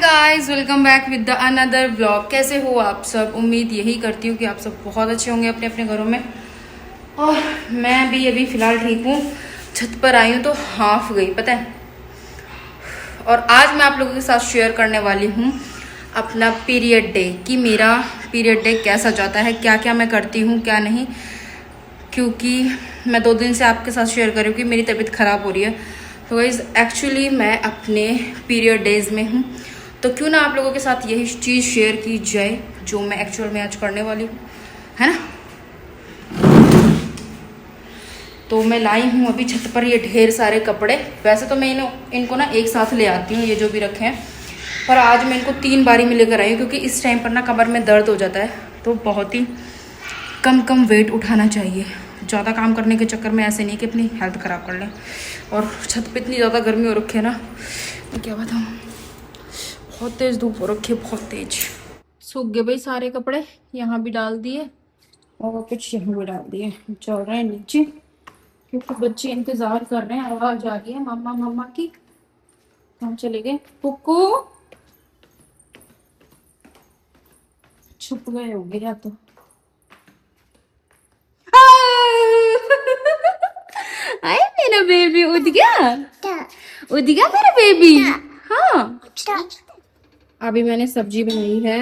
Guys, welcome back with the another vlog. कैसे हो आप सब? उम्मीद यही करती हूँ कि आप सब बहुत अच्छे होंगे अपने अपने घरों में। और मैं भी अभी फ़िलहाल ठीक हूँ। छत पर आई हूँ तो हाफ गई पता है। और आज मैं आप लोगों के साथ शेयर करने वाली हूँ अपना पीरियड डे, कि मेरा पीरियड डे कैसा जाता है, क्या क्या मैं करती हूँ क्या नहीं। क्योंकि मैं 2 दिन से आपके साथ शेयर कर रही हूँ कि मेरी तबीयत ख़राब हो रही है। तो गाइस एक्चुअली मैं अपने पीरियड डेज में हूँ, तो क्यों ना आप लोगों के साथ यही चीज़ शेयर की जाए जो मैं एक्चुअल में आज करने वाली हूँ, है ना। तो मैं लाई हूँ अभी छत पर ये ढेर सारे कपड़े। वैसे तो मैं इनको ना एक साथ ले आती हूँ, ये जो भी रखे हैं, पर आज मैं इनको 3 बारी में लेकर आई हूँ क्योंकि इस टाइम पर ना कमर में दर्द हो जाता है। तो बहुत ही कम वेट उठाना चाहिए। ज़्यादा काम करने के चक्कर में ऐसे नहीं कि अपनी हेल्थ ख़राब कर लें। और छत पे इतनी ज़्यादा गर्मी हो रखी है ना, मैं क्या बताऊँ, बहुत तेज़ धूप हो रखी है, बहुत तेज। सूख गए भाई सारे कपड़े, यहाँ भी डाल दिए और कुछ यहाँ भी डाल दिए। चल रहे हैं नीचे क्योंकि बच्चे इंतज़ार कर रहे हैं। आवाज़ आ रही है मम्मा मम्मा की। हम चले गए। कुकू छुप गए होंगे या तो। आए मेरा बेबी उठ गया, उठ गया मेरा बेबी। हाँ, अभी मैंने सब्जी बनाई है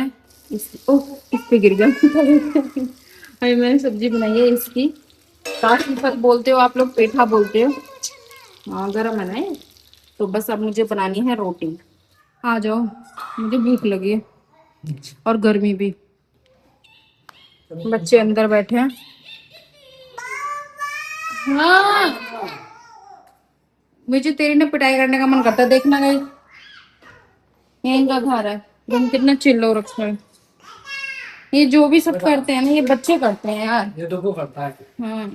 ओह इस पे गिर गया। अभी मैंने सब्जी बनाई है इसकी, काफी फल बोलते हो आप लोग, पेठा बोलते हो। हाँ गरम है ना ये। तो बस अब मुझे बनानी है रोटी। आ जाओ, मुझे भूख लगी है और गर्मी भी। बच्चे अंदर बैठे हैं। हाँ, मुझे तेरी ना पिटाई करने का मन करता है। देखना गई, ये इनका घर है, तुम कितना चिल्लो रखा है। ये जो भी सब करते हैं ना, ये बच्चे करते हैं यार। ये तो वो करता है। हाँ,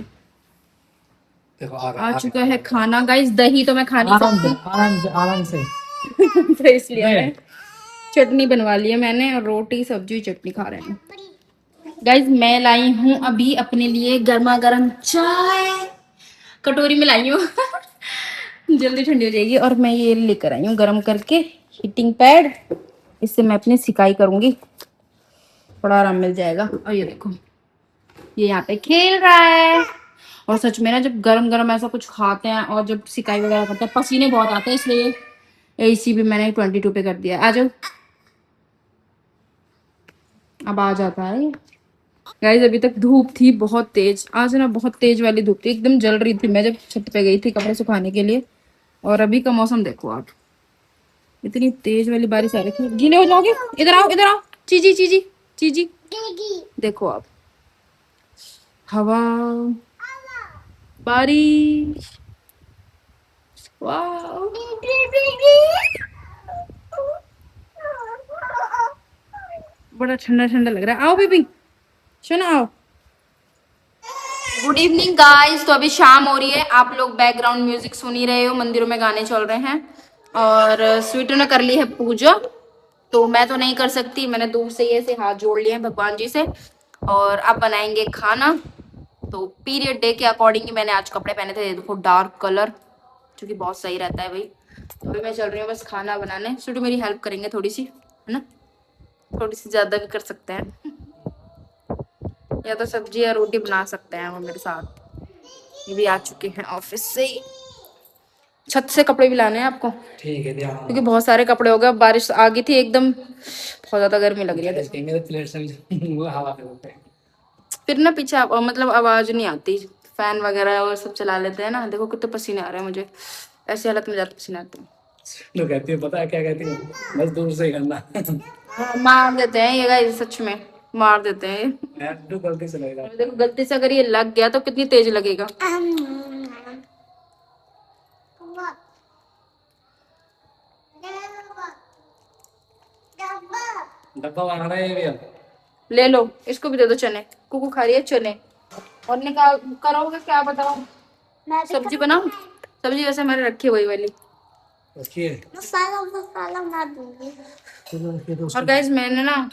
देखो आ चुका है खाना गाइस। दही तो मैं खा नहीं आराम से सकती। आराम से आराम से। तो इसलिए मैंने चटनी बनवा ली है मैंने, और रोटी सब्जी चटनी खा रहे हैं गाइस। मैं लाई हूँ अभी अपने लिए गर्मा गर्म चाय, कटोरी में लाई हूँ। जल्दी ठंडी हो जाएगी। और मैं ये लेकर आई हूँ गर्म करके हीटिंग पैड, इससे मैं अपनी सिकाई करूंगी, थोड़ा आराम मिल जाएगा। और ये देखो, ये यहाँ पे खेल रहा है। और सच में ना, जब गरम गरम ऐसा कुछ खाते हैं और जब सिकाई वगैरह करते हैं, पसीने बहुत आते हैं, इसलिए एसी भी मैंने 22 पे कर दिया। आ जाओ, अब आ जाता है। गाइस अभी तक धूप थी बहुत तेज, आज ना बहुत तेज वाली धूप थी, एकदम जल रही थी मैं जब छत पे गई थी कपड़े सुखाने के लिए। और अभी का मौसम देखो आप, इतनी तेज वाली बारिश आ रही है। गीले हो जाओगे, इधर आओ इधर आओ। चीजी चीजी चीजी, देखो आप, हवा, बारिश, वाह, बड़ा ठंडा ठंडा लग रहा है। आओ बेबी, सुनो आओ। Good evening guys. तो अभी शाम हो रही है, आप लोग बैकग्राउंड म्यूजिक सुन ही रहे हो, मंदिरों में गाने चल रहे हैं। और स्वीटू ने कर ली है पूजा, तो मैं तो नहीं कर सकती, मैंने दूर से ही ऐसे हाथ जोड़ लिए हैं भगवान जी से। और अब बनाएंगे खाना। तो पीरियड डे के अकॉर्डिंग ही मैंने आज कपड़े पहने थे, देखो डार्क कलर, जो कि बहुत सही रहता है भाई। तो अभी मैं चल रही हूँ बस खाना बनाने। स्वीटू मेरी हेल्प करेंगे थोड़ी सी, है ना, थोड़ी सी ज्यादा भी कर सकते हैं, या तो सब्जी या रोटी बना सकते हैं वो मेरे साथ। ये भी आ चुके हैं ऑफिस से ही। छत से कपड़े भी लाने हैं आपको, ठीक है ध्यान क्योंकि बहुत सारे कपड़े हो गए। बारिश आ गई थी एकदम, बहुत ज्यादा गर्मी लग रही है। मेरे प्लेट से वो हवा पे होते हैं। फिर ना पीछे मतलब आवाज नहीं आती, फैन वगैरह और सब चला लेते हैं ना। देखो कितने पसीने आ रहे हैं मुझे, ऐसी हालत में ज्यादा पसीने आते हैं। तो कहती है, पता है क्या कहती है, बस दूर से ही करना। हाँ, मार देते हैं ये गाइस, सच में मार देते हैं। तो गलती से लगेगा। देखो गलती से अगर ये लग गया तो कितनी तेज लगेगा। डब्बा बना रहा है ये भी अब। ले लो, इसको भी दे दो चने, कुकू खा रही है चने। और निकाल करोगे क्या बताओ, सब्जी बनाओ। सब्जी वैसे हमारे रखी वही वाली। रखिए। मसाला मसाला बना दूंगी। और गाइस मैंने ना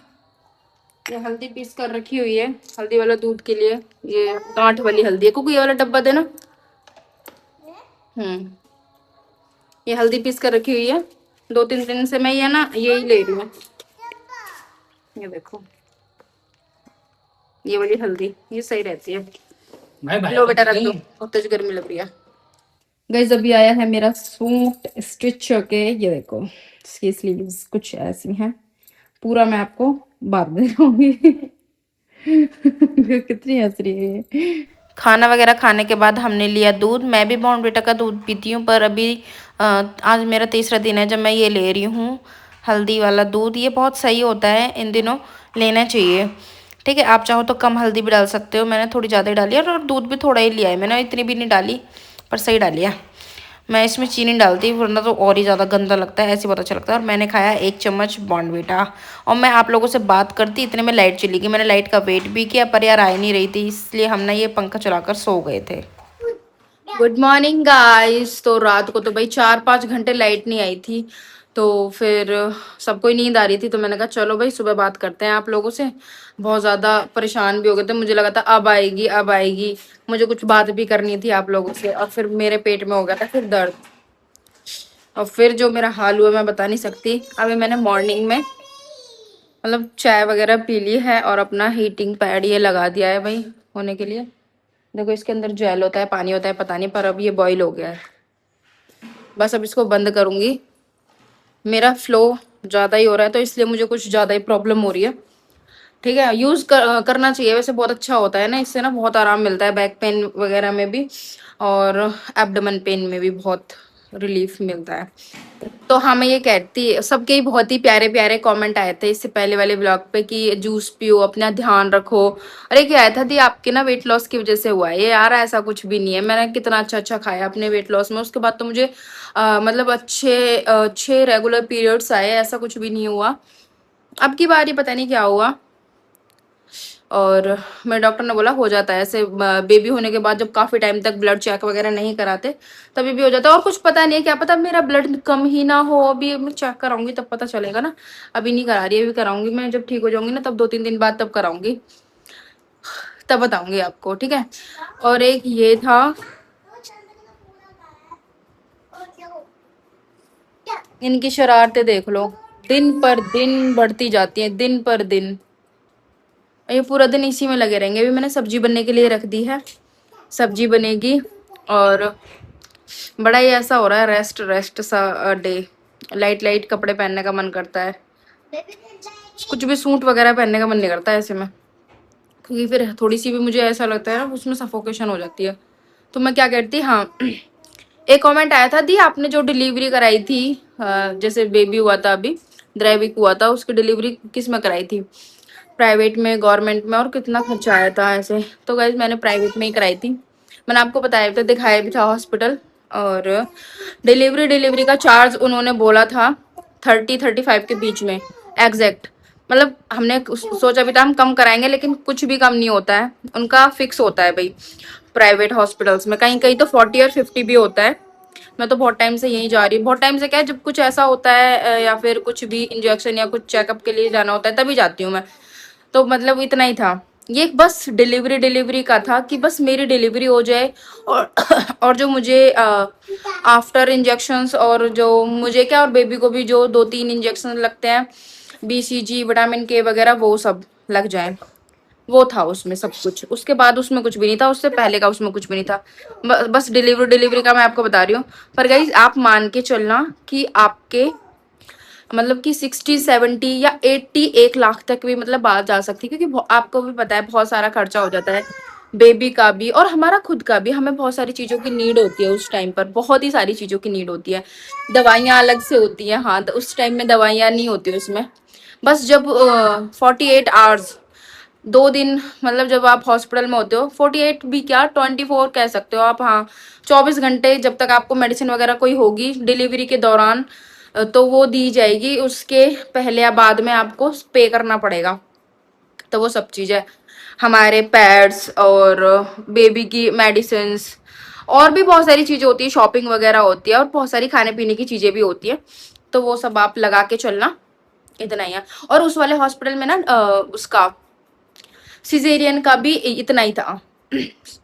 ये हल्दी पीस कर रखी हुई है, हल्दी वाला दूध के लिए। ये गांठ वाली हल्दी है, कुकू ये वाला डब्बा देना। ये हल्दी पीस कर रखी हुई है 2-3 दिन से मैं ये ना यही ले रही हूँ। ये देखो, ये वाली हल्दी, ये सही रहती है। मैं भाई लो बेटा रख दो, बहुत तेज गर्मी लग रही है। गाइस अभी आया है मेरा सूट स्टिच होके, ये देखो इसकी स्लीव्स कुछ ऐसी हैं। पूरा मैं आपको बांध दे दूंगी। कितनी हंस रही है। खाना वगैरह खाने के बाद हमने लिया दूध। मैं भी बॉर्नविटा का दूध पीती हूँ, पर अभी आज मेरा तीसरा दिन है जब मैं ये ले रही हूँ हल्दी वाला दूध। ये बहुत सही होता है, इन दिनों लेना चाहिए। ठीक है, आप चाहो तो कम हल्दी भी डाल सकते हो, मैंने थोड़ी ज़्यादा ही डाली है। और दूध भी थोड़ा ही लिया है मैंने, इतनी भी नहीं डाली, पर सही डाली है। मैं इसमें चीनी डालती, वरना तो और ही ज़्यादा गंदा लगता है, ऐसे बहुत अच्छा लगता है। और मैंने खाया 1 चम्मच बॉर्नविटा। और मैं आप लोगों से बात करती इतने में लाइट चली गई। मैंने लाइट का वेट भी किया, पर यार आ नहीं रही थी, इसलिए हम ना ये पंखा चलाकर सो गए थे। Good morning guys. तो रात को तो भाई 4-5 घंटे लाइट नहीं आई थी, तो फिर सबको ही नींद आ रही थी, तो मैंने कहा चलो भाई सुबह बात करते हैं आप लोगों से। बहुत ज़्यादा परेशान भी हो गए थे, मुझे लगा था अब आएगी अब आएगी, मुझे कुछ बात भी करनी थी आप लोगों से। और फिर मेरे पेट में हो गया था फिर दर्द, और फिर जो मेरा हाल हुआ मैं बता नहीं सकती। अभी मैंने मॉर्निंग में मतलब चाय वगैरह पी ली है, और अपना हीटिंग पैड ये लगा दिया है भाई होने के लिए। देखो इसके अंदर जेल होता है, पानी होता है, पता नहीं, पर अब ये बॉईल हो गया है। बस अब इसको बंद करूंगी। मेरा फ्लो ज़्यादा ही हो रहा है, तो इसलिए मुझे कुछ ज़्यादा ही प्रॉब्लम हो रही है। ठीक है, करना चाहिए वैसे, बहुत अच्छा होता है ना, इससे ना बहुत आराम मिलता है बैक पेन वगैरह में भी, और एब्डोमेन पेन में भी बहुत रिलीफ मिलता है। तो हाँ मैं ये कहती, सबके ही बहुत ही प्यारे प्यारे कमेंट आए थे इससे पहले वाले ब्लॉग पे कि जूस पियो, अपना ध्यान रखो। अरे क्या आया था दी, आपके ना वेट लॉस की वजह से हुआ है ये। यार ऐसा कुछ भी नहीं है, मैंने कितना अच्छा अच्छा खाया अपने वेट लॉस में, उसके बाद तो मुझे मतलब अच्छे 6 रेगुलर पीरियड्स आए, ऐसा कुछ भी नहीं हुआ। अब की बार ही पता नहीं क्या हुआ, और मेरे डॉक्टर ने बोला हो जाता है ऐसे बेबी होने के बाद, जब काफ़ी टाइम तक ब्लड चेक वगैरह नहीं कराते तभी भी हो जाता है। और कुछ पता नहीं है, क्या पता मेरा ब्लड कम ही ना हो। अभी मैं चेक कराऊंगी तब पता चलेगा ना, अभी नहीं करा रही है, अभी कराऊंगी मैं जब ठीक हो जाऊंगी ना, तब 2-3 दिन बाद तब कराऊंगी, तब बताऊंगी आपको। ठीक है, और एक ये था, इनकी शरारतें देख लो, दिन पर दिन बढ़ती जाती हैं, दिन पर दिन। ये पूरा दिन इसी में लगे रहेंगे। अभी मैंने सब्जी बनने के लिए रख दी है, सब्जी बनेगी, और बड़ा ही ऐसा हो रहा है रेस्ट रेस्ट सा डे। लाइट लाइट कपड़े पहनने का मन करता है, कुछ भी सूट वगैरह पहनने का मन नहीं करता ऐसे में, क्योंकि फिर थोड़ी सी भी मुझे ऐसा लगता है ना उसमें सफोकेशन हो जाती है। तो मैं क्या करती, हाँ एक कमेंट आया था दी, आपने जो डिलीवरी कराई थी, जैसे बेबी हुआ था अभी 3 वीक हुआ था, उसकी डिलीवरी किस में कराई थी, प्राइवेट में गवर्नमेंट में, और कितना खर्चा आया था ऐसे। तो गाइज मैंने प्राइवेट में ही कराई थी, मैंने आपको बताया भी था, दिखाया भी था हॉस्पिटल। और डिलीवरी का चार्ज उन्होंने बोला था 30-35 के बीच में एग्जैक्ट। मतलब हमने सोचा भी था हम कम कराएंगे, लेकिन कुछ भी कम नहीं होता है, उनका फिक्स होता है भाई प्राइवेट हॉस्पिटल्स में। कहीं कहीं तो 40 और 50 भी होता है। मैं तो बहुत टाइम से यहीं जा रही हूँ, बहुत टाइम से क्या है, जब कुछ ऐसा होता है या फिर कुछ भी इंजेक्शन या कुछ चेकअप के लिए जाना होता है तभी जाती हूँ मैं। तो मतलब इतना ही था, ये बस डिलीवरी का था कि बस मेरी डिलीवरी हो जाए, और और जो मुझे आफ्टर इंजेक्शंस, और जो मुझे क्या, और बेबी को भी जो 2-3 इंजेक्शन लगते हैं, BCG विटामिन K वगैरह, वो सब लग जाए, वो था उसमें सब कुछ। उसके बाद उसमें कुछ भी नहीं था, उससे पहले का उसमें कुछ भी नहीं था। बस डिलीवरी का मैं आपको बता रही हूँ। पर गाइज आप मान के चलना कि आपके मतलब कि 60-70 या 80 1 लाख तक भी मतलब बात जा सकती है, क्योंकि आपको भी पता है बहुत सारा खर्चा हो जाता है, बेबी का भी और हमारा खुद का भी। हमें बहुत सारी चीज़ों की नीड होती है उस टाइम पर, बहुत ही सारी चीज़ों की नीड होती है। दवाइयाँ अलग से होती हैं, हाँ तो उस टाइम में दवाइयाँ नहीं होती उसमें। बस जब 48 आवर्स, 2 दिन, मतलब जब आप हॉस्पिटल में होते हो, 48 भी क्या 24 कह सकते हो आप, हाँ 24 घंटे जब तक आपको मेडिसिन वगैरह कोई होगी डिलीवरी के दौरान, तो वो दी जाएगी। उसके पहले या बाद में आपको पे करना पड़ेगा। तो वो सब चीज़ है, हमारे पैड्स और बेबी की मेडिसिन्स, और भी बहुत सारी चीज़ें होती है, शॉपिंग वगैरह होती है, और बहुत सारी खाने पीने की चीज़ें भी होती है। तो वो सब आप लगा के चलना, इतना ही है। और उस वाले हॉस्पिटल में ना उसका सिजेरियन का भी इतना ही था।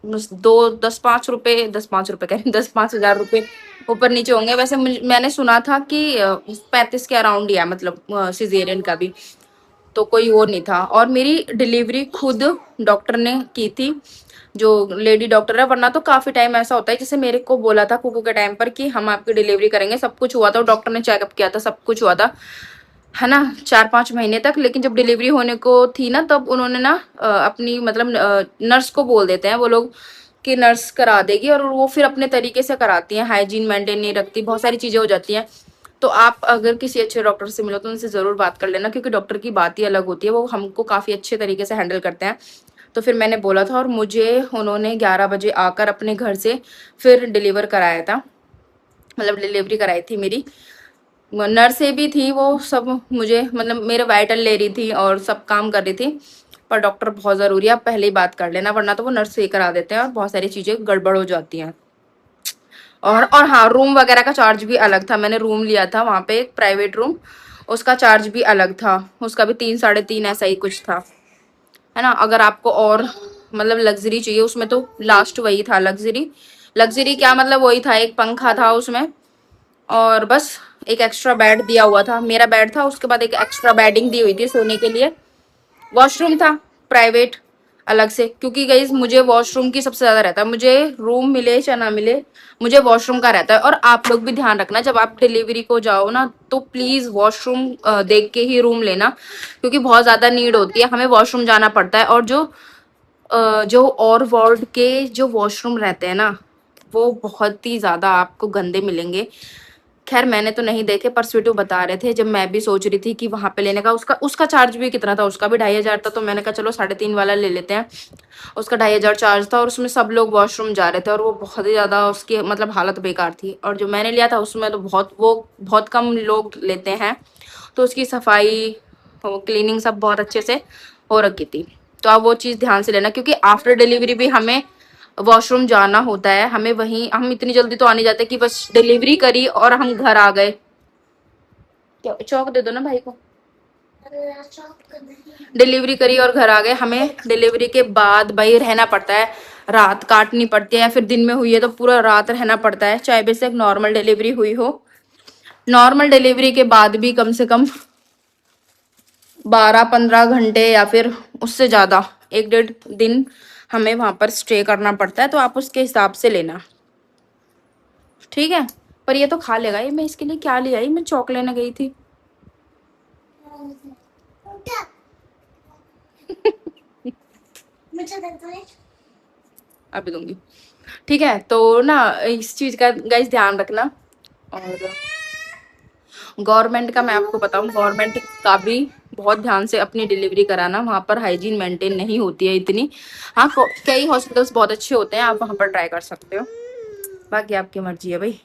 बस 10-5 रुपए 10-5 रुपए कह रही 10-5 हज़ार रुपए ऊपर नीचे होंगे। वैसे मैंने सुना था कि 35 के अराउंड ही है, मतलब सिजेरियन का भी, तो कोई वो नहीं था। और मेरी डिलीवरी खुद डॉक्टर ने की थी, जो लेडी डॉक्टर है। वरना तो काफी टाइम ऐसा होता है, जैसे मेरे को बोला था कुकू के टाइम पर कि हम आपकी डिलीवरी करेंगे, सब कुछ हुआ था, डॉक्टर ने चेकअप किया था, सब कुछ हुआ था, है ना, 4-5 महीने तक। लेकिन जब डिलीवरी होने को थी ना, तब उन्होंने ना अपनी मतलब नर्स को बोल देते हैं वो लोग कि नर्स करा देगी, और वो फिर अपने तरीके से कराती हैं, हाइजीन मेंटेन नहीं रखती, बहुत सारी चीजें हो जाती हैं। तो आप अगर किसी अच्छे डॉक्टर से मिलो तो उनसे जरूर बात कर लेना, क्योंकि डॉक्टर की बात ही अलग होती है, वो हमको काफी अच्छे तरीके से हैंडल करते हैं। तो फिर मैंने बोला था, और मुझे उन्होंने 11 बजे आकर अपने घर से फिर डिलीवर कराया था, मतलब डिलीवरी कराई थी मेरी। नर्सें भी थी, वो सब मुझे मतलब मेरे वाइटल ले रही थी और सब काम कर रही थी। पर डॉक्टर बहुत ज़रूरी है, आप पहले ही बात कर लेना, वरना तो वो नर्स से करा देते हैं और बहुत सारी चीज़ें गड़बड़ हो जाती हैं। और हाँ, रूम वगैरह का चार्ज भी अलग था। मैंने रूम लिया था वहाँ पे, एक प्राइवेट रूम, उसका चार्ज भी अलग था, उसका भी 3-3.5 ऐसा ही कुछ था, है ना। अगर आपको और मतलब लग्जरी चाहिए, उसमें तो लास्ट वही था लग्जरी। लग्जरी क्या मतलब, वही था, एक पंखा था उसमें, और बस एक एक्स्ट्रा बेड दिया हुआ था। मेरा बेड था, उसके बाद एक एक्स्ट्रा बेडिंग दी हुई थी सोने के लिए। वॉशरूम था प्राइवेट अलग से, क्योंकि गाइस मुझे वॉशरूम की सबसे ज्यादा रहता है, मुझे रूम मिले चाहे ना मिले, मुझे वॉशरूम का रहता है। और आप लोग भी ध्यान रखना, जब आप डिलीवरी को जाओ ना, तो प्लीज वॉशरूम देख के ही रूम लेना, क्योंकि बहुत ज्यादा नीड होती है, हमें वॉशरूम जाना पड़ता है। और जो और वार्ड के जो वॉशरूम रहते हैं ना, वो बहुत ही ज्यादा आपको गंदे मिलेंगे। खैर मैंने तो नहीं देखे, पर स्वीटू बता रहे थे, जब मैं भी सोच रही थी कि वहां पे लेने का, उसका चार्ज भी कितना था, उसका भी 2,500 था। तो मैंने कहा चलो 3.5 वाला ले लेते हैं। उसका 2,500 चार्ज था, और उसमें सब लोग वॉशरूम जा रहे थे, और वो बहुत ही ज्यादा उसकी मतलब हालत बेकार थी। और जो मैंने लिया था उसमें तो बहुत कम लोग लेते हैं, तो उसकी सफाई क्लीनिंग सब बहुत अच्छे से हो रखी थी। तो आप वो चीज़ ध्यान से लेना, क्योंकि आफ्टर डिलीवरी भी हमें वॉशरूम जाना होता है। हमें वहीं, हम इतनी जल्दी तो आ नहीं जाते कि बस डिलीवरी करी और हम घर आ गए। क्या चौक दे दो ना भाई को। डिलीवरी करी और घर आ गए, हमें डिलीवरी के बाद भाई रहना पड़ता है, रात काटनी पड़ती है, या फिर दिन में हुई है तो पूरा रात रहना पड़ता है, चाहे बेशक नॉर्मल डिलीवरी हुई हो। नॉर्मल डिलीवरी के बाद भी कम से कम 12-15 घंटे या फिर उससे ज़्यादा 1-1.5 दिन हमें वहां पर स्टे करना पड़ता है। तो आप उसके हिसाब से लेना, ठीक है। पर ये तो खा लेगा ये, मैं इसके लिए क्या ले आई, मैं चौक लेने गई थी। अभी दूंगी, ठीक है। तो ना इस चीज का गाइस ध्यान रखना। और गवर्नमेंट का मैं आपको बताऊं, गवर्नमेंट का भी बहुत ध्यान से अपनी डिलीवरी कराना, वहां पर हाइजीन मेंटेन नहीं होती है इतनी। हाँ, कई हॉस्पिटल्स बहुत अच्छे होते हैं, आप वहां पर ट्राई कर सकते हो, बाकी आपकी मर्जी है भाई।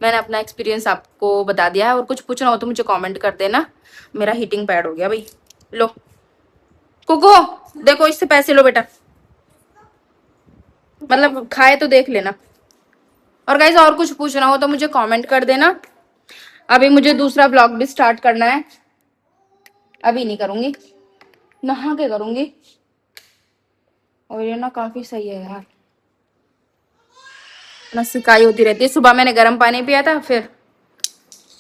मैंने अपना एक्सपीरियंस आपको बता दिया है, और कुछ पूछना हो तो मुझे कमेंट कर देना। मेरा हीटिंग पैड हो गया भाई, लो कुको, देखो इससे पैसे लो बेटा, मतलब खाए तो देख लेना। और गाइस और कुछ पूछना हो तो मुझे कमेंट कर देना। अभी मुझे दूसरा ब्लॉग भी स्टार्ट करना है, अभी नहीं करूंगी, नहा के करूंगी। और ये ना काफी सही है यार, ना सिकाई होती रहती है। सुबह मैंने गर्म पानी पिया था, फिर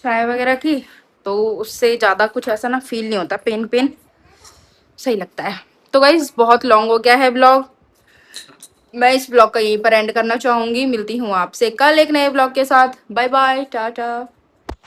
चाय वगैरह की, तो उससे ज्यादा कुछ ऐसा ना फील नहीं होता, पेन पेन सही लगता है। तो गाइस बहुत लॉन्ग हो गया है ब्लॉग, मैं इस ब्लॉग का यहीं पर एंड करना चाहूंगी। मिलती हूँ आपसे कल एक नए ब्लॉग के साथ। Bye bye, Tata.